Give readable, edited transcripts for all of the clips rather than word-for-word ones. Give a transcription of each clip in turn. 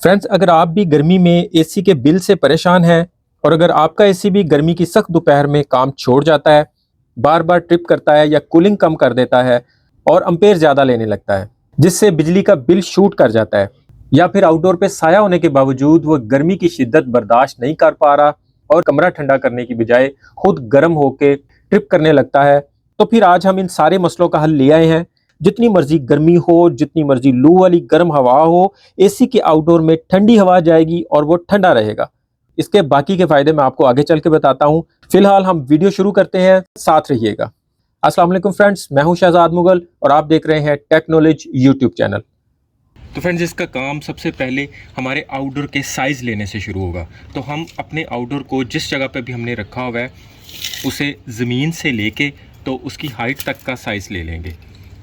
Friends, अगर आप भी गर्मी में एसी के बिल से परेशान हैं और अगर आपका एसी भी गर्मी की सख्त दोपहर में काम छोड़ जाता है, बार बार ट्रिप करता है या कूलिंग कम कर देता है और अम्पेयर ज़्यादा लेने लगता है, जिससे बिजली का बिल शूट कर जाता है, या फिर आउटडोर पे साया होने के बावजूद वो गर्मी की शिद्दत बर्दाश्त नहीं कर पा रहा और कमरा ठंडा करने की बजाय खुद गर्म होकर ट्रिप करने लगता है, तो फिर आज हम इन सारे मसलों का हल ले आए हैं। जितनी मर्जी गर्मी हो, जितनी मर्जी लू वाली गर्म हवा हो, एसी के आउटडोर में ठंडी हवा जाएगी और वो ठंडा रहेगा। इसके बाकी के फायदे मैं आपको आगे चल के बताता हूँ। फिलहाल हम वीडियो शुरू करते हैं, साथ रहिएगा। अस्सलाम वालेकुम फ्रेंड्स, मैं हूं शहजाद मुगल और आप देख रहे हैं टेक नॉलेज यूट्यूब चैनल। तो फ्रेंड्स, इसका काम सबसे पहले हमारे आउटडोर के साइज़ लेने से शुरू होगा। तो हम अपने आउटडोर को जिस जगह पे भी हमने रखा हुआ है उसे ज़मीन से लेके तो उसकी हाइट तक का साइज़ ले लेंगे।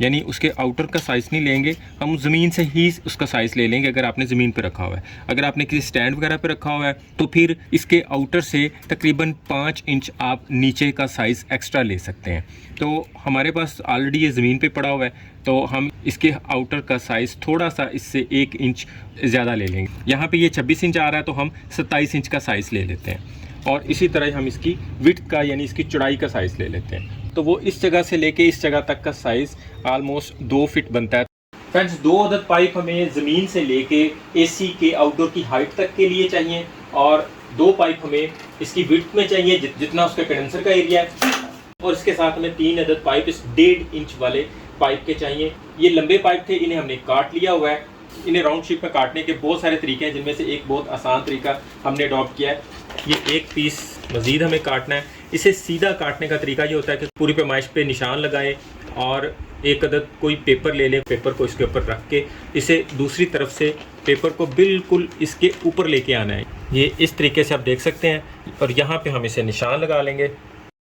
यानी उसके आउटर का साइज़ नहीं लेंगे, हम ज़मीन से ही उसका साइज़ ले लेंगे। अगर आपने ज़मीन पे रखा हुआ है, अगर आपने किसी स्टैंड वगैरह पे रखा हुआ है, तो फिर इसके आउटर से तकरीबन 5 इंच आप नीचे का साइज़ एक्स्ट्रा ले सकते हैं। तो हमारे पास ऑलरेडी ये ज़मीन पे पड़ा हुआ है, तो हम इसके आउटर का साइज़ थोड़ा सा इससे 1 इंच ज़्यादा ले लेंगे। यहाँ पे ये 26 इंच आ रहा है, तो हम 27 इंच का साइज़ ले लेते हैं। और इसी तरह हम इसकी विड्थ का यानी इसकी चौड़ाई का साइज़ ले लेते हैं। तो वो इस जगह से लेके इस जगह तक का साइज़ ऑलमोस्ट 2 फीट बनता है। फ्रेंड्स, 2 अदद पाइप हमें ज़मीन से लेके एसी के आउटडोर की हाइट तक के लिए चाहिए और 2 पाइप हमें इसकी विड्थ में चाहिए जितना उसका कंडेंसर का एरिया है। और इसके साथ हमें 3 अदद पाइप इस 1.5 इंच वाले पाइप के चाहिए। ये लंबे पाइप थे, इन्हें हमने काट लिया हुआ है। इन्हें राउंड शेप में काटने के बहुत सारे तरीके हैं, जिनमें से एक बहुत आसान तरीका हमने अडॉप्ट किया है। ये एक पीस मज़ीद हमें काटना है। इसे सीधा काटने का तरीका ये होता है कि पूरी पैमाइश पे निशान लगाएं और एक अदद कोई पेपर ले लें, पेपर को इसके ऊपर रख के इसे दूसरी तरफ से पेपर को बिल्कुल इसके ऊपर लेके आना है। ये इस तरीके से आप देख सकते हैं और यहाँ पे हम इसे निशान लगा लेंगे।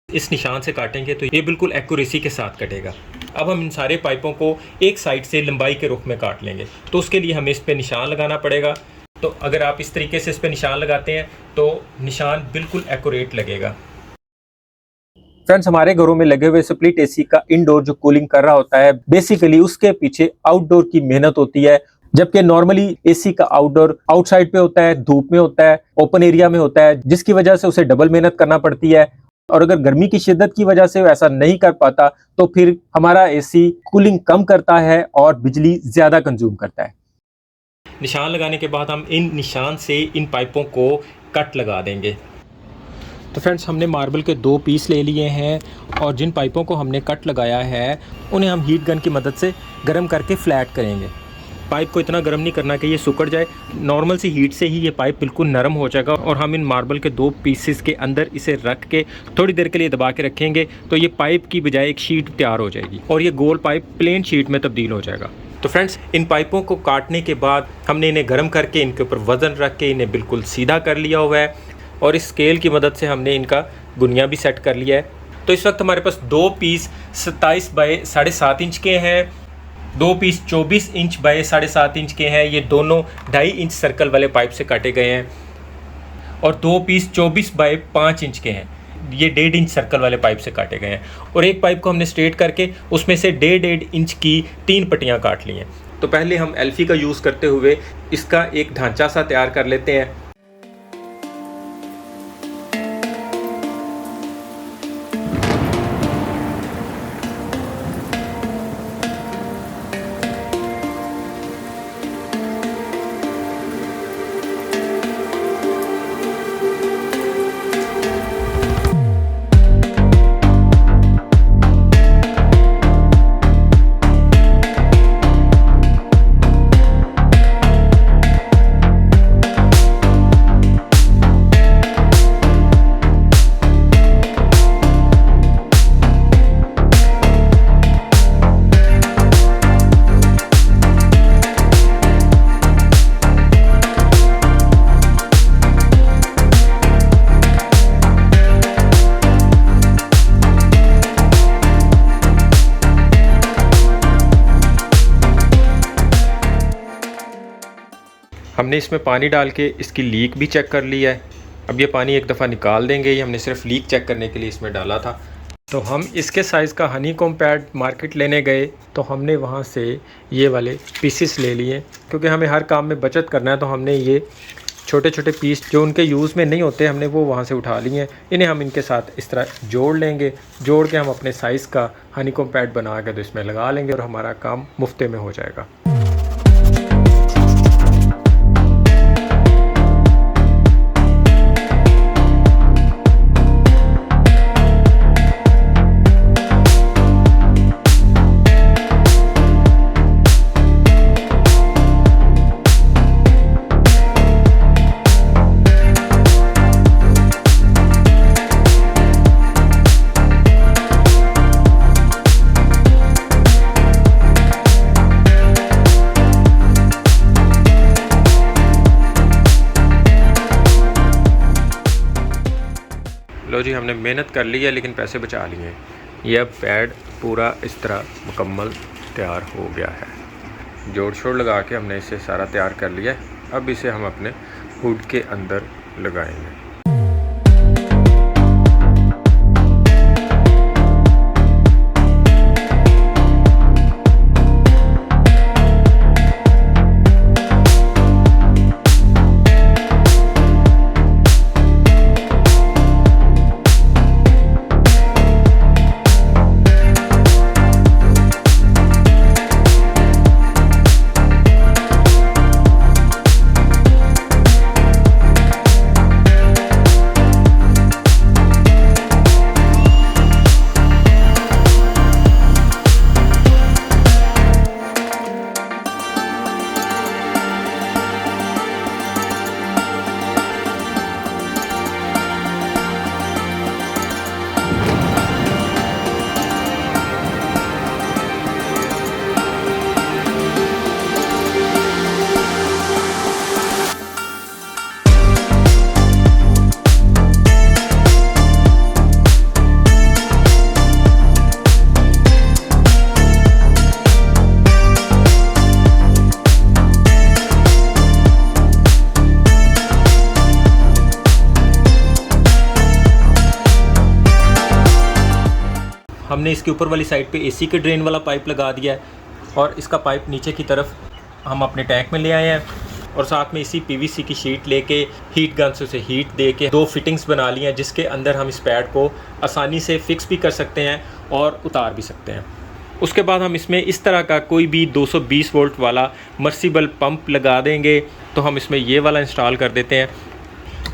इस निशान से काटेंगे तो ये बिल्कुल एक्यूरेसी के साथ कटेगा। अब हम इन सारे पाइपों को एक साइड से लंबाई के रुख में काट लेंगे, तो उसके लिए हमें इस पर निशान लगाना पड़ेगा। तो अगर आप इस तरीके से इस पर निशान लगाते हैं तो निशान बिल्कुल एक्यूरेट लगेगा। फ्रेंड्स, हमारे घरों में लगे हुए स्प्लिट एसी का इनडोर जो कूलिंग कर रहा होता है, बेसिकली उसके पीछे आउटडोर की मेहनत होती है। जबकि नॉर्मली एसी का आउटडोर आउटसाइड पे होता है, धूप में होता है, ओपन एरिया में होता है, जिसकी वजह से उसे डबल मेहनत करना पड़ती है। और अगर गर्मी की शिद्दत की वजह से वो ऐसा नहीं कर पाता तो फिर हमारा एसी कूलिंग कम करता है और बिजली ज्यादा कंज्यूम करता है। निशान लगाने के बाद हम इन निशान से इन पाइपों को कट लगा देंगे। तो फ्रेंड्स, हमने मार्बल के 2 पीस ले लिए हैं और जिन पाइपों को हमने कट लगाया है उन्हें हम हीट गन की मदद से गर्म करके फ्लैट करेंगे। पाइप को इतना गर्म नहीं करना कि ये सुकड़ जाए, नॉर्मल सी हीट से ही ये पाइप बिल्कुल नरम हो जाएगा। और हम इन मार्बल के 2 पीसेस के अंदर इसे रख के थोड़ी देर के लिए दबा के रखेंगे, तो ये पाइप की बजाय एक शीट तैयार हो जाएगी और ये गोल पाइप प्लेन शीट में तब्दील हो जाएगा। तो फ्रेंड्स, इन पाइपों को काटने के बाद हमने इन्हें गर्म करके इनके ऊपर वज़न रख के इन्हें बिल्कुल सीधा कर लिया हुआ है और इस स्केल की मदद से हमने इनका गुनिया भी सेट कर लिया है। तो इस वक्त हमारे पास 2 पीस 27 बाय 7.5 इंच के हैं, 2 पीस 24 इंच बाय 7.5 इंच के हैं। ये दोनों 2.5 इंच सर्कल वाले पाइप से काटे गए हैं और 2 पीस 24 बाय 5 इंच के हैं, ये 1.5 इंच सर्कल वाले पाइप से काटे गए हैं। और एक पाइप को हमने स्ट्रेट करके उसमें से 1.5 इंच की 3 पट्टियाँ काट ली हैं। तो पहले हम एल्फी का यूज़ करते हुए इसका एक ढांचा सा तैयार कर लेते हैं। हमने इसमें पानी डाल के इसकी लीक भी चेक कर ली है। अब ये पानी एक दफ़ा निकाल देंगे, ये हमने सिर्फ लीक चेक करने के लिए इसमें डाला था। तो हम इसके साइज़ का हनीकॉम्ब पैड मार्केट लेने गए तो हमने वहाँ से ये वाले पीसेस ले लिए, क्योंकि हमें हर काम में बचत करना है। तो हमने ये छोटे छोटे पीस जो उनके यूज़ में नहीं होते हमने वो वहाँ से उठा लिए हैं। इन्हें हम इनके साथ इस तरह जोड़ लेंगे, जोड़ के हम अपने साइज़ का हनीकॉम्ब पैड बना के तो इसमें लगा लेंगे और हमारा काम मुफ्ते में हो जाएगा। लो जी, हमने मेहनत कर ली है लेकिन पैसे बचा लिए हैं। ये अब पैड पूरा इस तरह मुकम्मल तैयार हो गया है। जोड़ शोड़ लगा के हमने इसे सारा तैयार कर लिया है। अब इसे हम अपने हुड के अंदर लगाएंगे। हमने इसके ऊपर वाली साइड पे एसी के ड्रेन वाला पाइप लगा दिया है और इसका पाइप नीचे की तरफ हम अपने टैंक में ले आए हैं और साथ में इसी पीवीसी की शीट लेके हीट गन से उसे हीट दे के 2 फिटिंग्स बना ली हैं, जिसके अंदर हम इस पैड को आसानी से फिक्स भी कर सकते हैं और उतार भी सकते हैं। उसके बाद हम इसमें इस तरह का कोई भी 220 वोल्ट वाला मर्सिबल पंप लगा देंगे। तो हम इसमें ये वाला इंस्टॉल कर देते हैं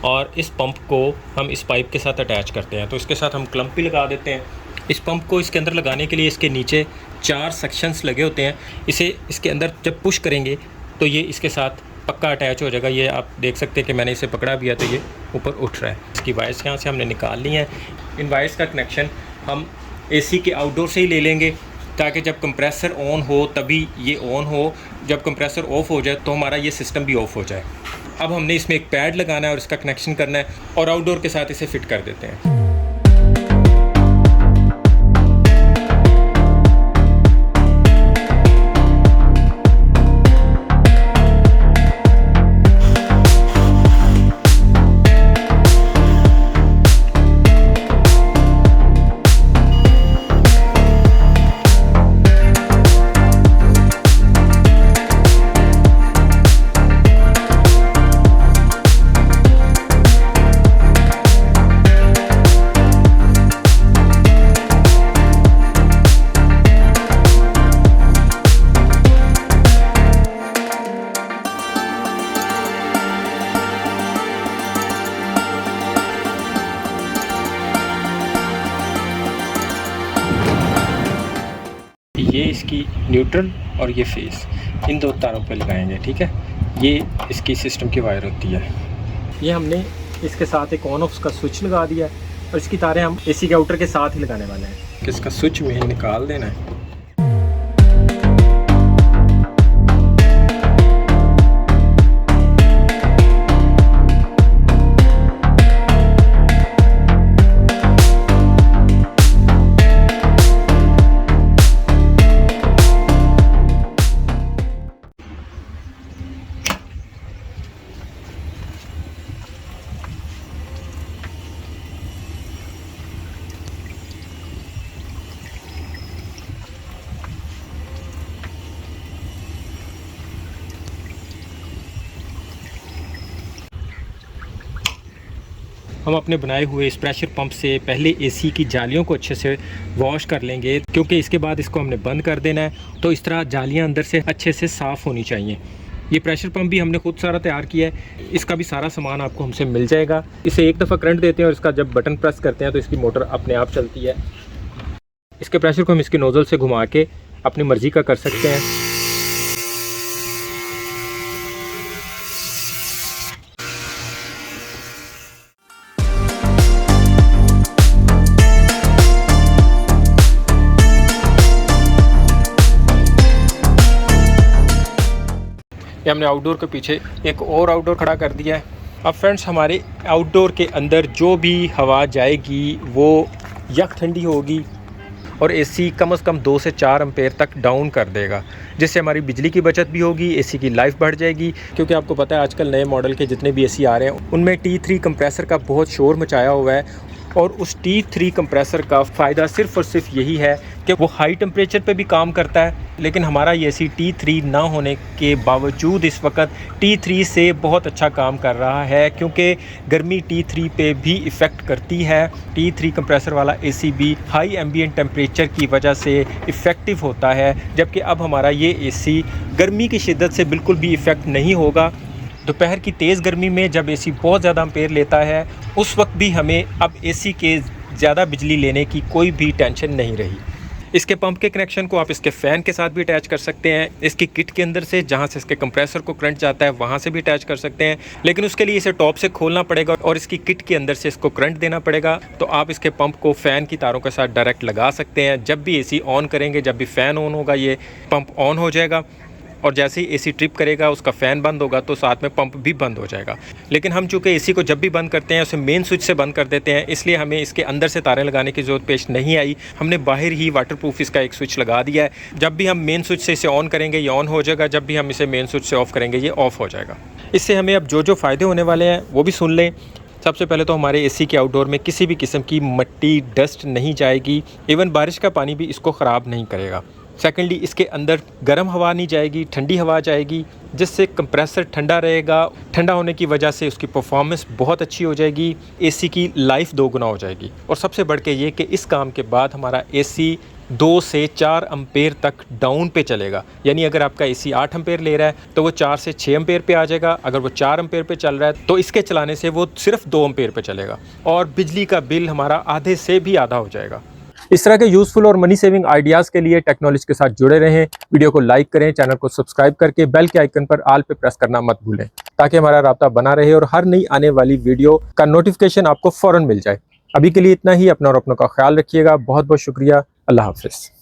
और इस पंप को हम इस पाइप के साथ अटैच करते हैं। तो इसके साथ हम क्लम्प भी लगा देते हैं। इस पंप को इसके अंदर लगाने के लिए इसके नीचे 4 सेक्शंस लगे होते हैं। इसे इसके अंदर जब पुश करेंगे तो ये इसके साथ पक्का अटैच हो जाएगा। ये आप देख सकते हैं कि मैंने इसे पकड़ा भी है तो ये ऊपर उठ रहा है। इसकी वायर्स यहाँ से हमने निकाल ली हैं। इन वायर्स का कनेक्शन हम एसी के आउटडोर से ही ले लेंगे ताकि जब कंप्रेसर ऑन हो तभी ये ऑन हो, जब कंप्रेसर ऑफ हो जाए तो हमारा ये सिस्टम भी ऑफ हो जाए। अब हमने इसमें एक पैड लगाना है और इसका कनेक्शन करना है और आउटडोर के साथ इसे फिट कर देते हैं। ये इसकी न्यूट्रल और ये फेस इन 2 तारों पे लगाएंगे, ठीक है। ये इसकी सिस्टम की वायर होती है। ये हमने इसके साथ एक ऑन ऑफ का स्विच लगा दिया है और इसकी तारें हम एसी के आउटर के साथ ही लगाने वाले हैं। कि इसका स्विच में निकाल देना है। हम अपने बनाए हुए इस प्रेशर पंप से पहले एसी की जालियों को अच्छे से वॉश कर लेंगे, क्योंकि इसके बाद इसको हमने बंद कर देना है। तो इस तरह जालियाँ अंदर से अच्छे से साफ़ होनी चाहिए। ये प्रेशर पंप भी हमने खुद सारा तैयार किया है, इसका भी सारा सामान आपको हमसे मिल जाएगा। इसे एक दफ़ा करंट देते हैं और इसका जब बटन प्रेस करते हैं तो इसकी मोटर अपने आप चलती है। इसके प्रेशर को हम इसकी नोज़ल से घुमा के अपनी मर्ज़ी का कर सकते हैं। ये हमने आउटडोर के पीछे एक और आउटडोर खड़ा कर दिया है। अब फ्रेंड्स, हमारे आउटडोर के अंदर जो भी हवा जाएगी वो यक ठंडी होगी और एसी कम से कम 2 से 4 एम्पेयर तक डाउन कर देगा, जिससे हमारी बिजली की बचत भी होगी, एसी की लाइफ बढ़ जाएगी। क्योंकि आपको पता है आजकल नए मॉडल के जितने भी एसी आ रहे हैं उनमें T3 कंप्रेसर का बहुत शोर मचाया हुआ है, और उस T3 कंप्रेसर का फ़ायदा सिर्फ़ और सिर्फ यही है कि वो हाई टेम्परेचर पे भी काम करता है। लेकिन हमारा ये एसी T3 ना होने के बावजूद इस वक्त T3 से बहुत अच्छा काम कर रहा है, क्योंकि गर्मी T3 पे भी इफ़ेक्ट करती है। T3 कंप्रेसर वाला एसी भी हाई एम्बिएंट टेम्परेचर की वजह से इफ़ेक्टिव होता है, जबकि अब हमारा ये एसी गर्मी की शिद्दत से बिल्कुल भी इफ़ेक्ट नहीं होगा। दोपहर की तेज़ गर्मी में जब एसी बहुत ज़्यादा एम्पेयर लेता है उस वक्त भी हमें अब एसी के ज़्यादा बिजली लेने की कोई भी टेंशन नहीं रही। इसके पंप के कनेक्शन को आप इसके फ़ैन के साथ भी अटैच कर सकते हैं। इसकी किट के अंदर से जहां से इसके कंप्रेसर को करंट जाता है वहां से भी अटैच कर सकते हैं, लेकिन उसके लिए इसे टॉप से खोलना पड़ेगा और इसकी किट के अंदर से इसको करंट देना पड़ेगा। तो आप इसके पंप को फ़ैन की तारों के साथ डायरेक्ट लगा सकते हैं। जब भी एसी ऑन करेंगे, जब भी फ़ैन ऑन होगा, ये पंप ऑन हो जाएगा, और जैसे ही एसी ट्रिप करेगा उसका फ़ैन बंद होगा तो साथ में पंप भी बंद हो जाएगा। लेकिन हम चूँकि एसी को जब भी बंद करते हैं उसे मेन स्विच से बंद कर देते हैं, इसलिए हमें इसके अंदर से तारें लगाने की ज़रूरत पेश नहीं आई। हमने बाहर ही वाटरप्रूफ इसका एक स्विच लगा दिया है। जब भी हम मेन स्विच से इसे ऑन करेंगे ये ऑन हो जाएगा, जब भी हम इसे मेन स्विच से ऑफ़ करेंगे ये ऑफ़ हो जाएगा। इससे हमें अब जो फ़ायदे होने वाले हैं वो भी सुन लें। सबसे पहले तो हमारे एसी के आउटडोर में किसी भी किस्म की मिट्टी, डस्ट नहीं जाएगी। इवन बारिश का पानी भी इसको ख़राब नहीं करेगा। सेकेंडली, इसके अंदर गर्म हवा नहीं जाएगी, ठंडी हवा जाएगी, जिससे कंप्रेसर ठंडा रहेगा। ठंडा होने की वजह से उसकी परफॉर्मेंस बहुत अच्छी हो जाएगी, एसी की लाइफ 2 गुना हो जाएगी। और सबसे बढ़ के ये कि इस काम के बाद हमारा एसी 2 से 4 एम्पेयर तक डाउन पे चलेगा। यानी अगर आपका एसी 8 एम्पेयर ले रहा है तो वो 4 से 6 एम्पेयर पे आ जाएगा। अगर वो 4 एम्पेयर पे चल रहा है तो इसके चलाने से वो सिर्फ 2 एम्पेयर पे चलेगा, और बिजली का बिल हमारा आधे से भी आधा हो जाएगा। इस तरह के यूज़फुल और मनी सेविंग आइडियाज़ के लिए टेक्नोलॉजी के साथ जुड़े रहें। वीडियो को लाइक करें, चैनल को सब्सक्राइब करके बेल के आइकन पर ऑल पे प्रेस करना मत भूलें, ताकि हमारा राब्ता बना रहे और हर नई आने वाली वीडियो का नोटिफिकेशन आपको फ़ौरन मिल जाए। अभी के लिए इतना ही। अपना और अपनों का ख्याल रखिएगा। बहुत बहुत शुक्रिया। अल्लाह हाफ़िज़।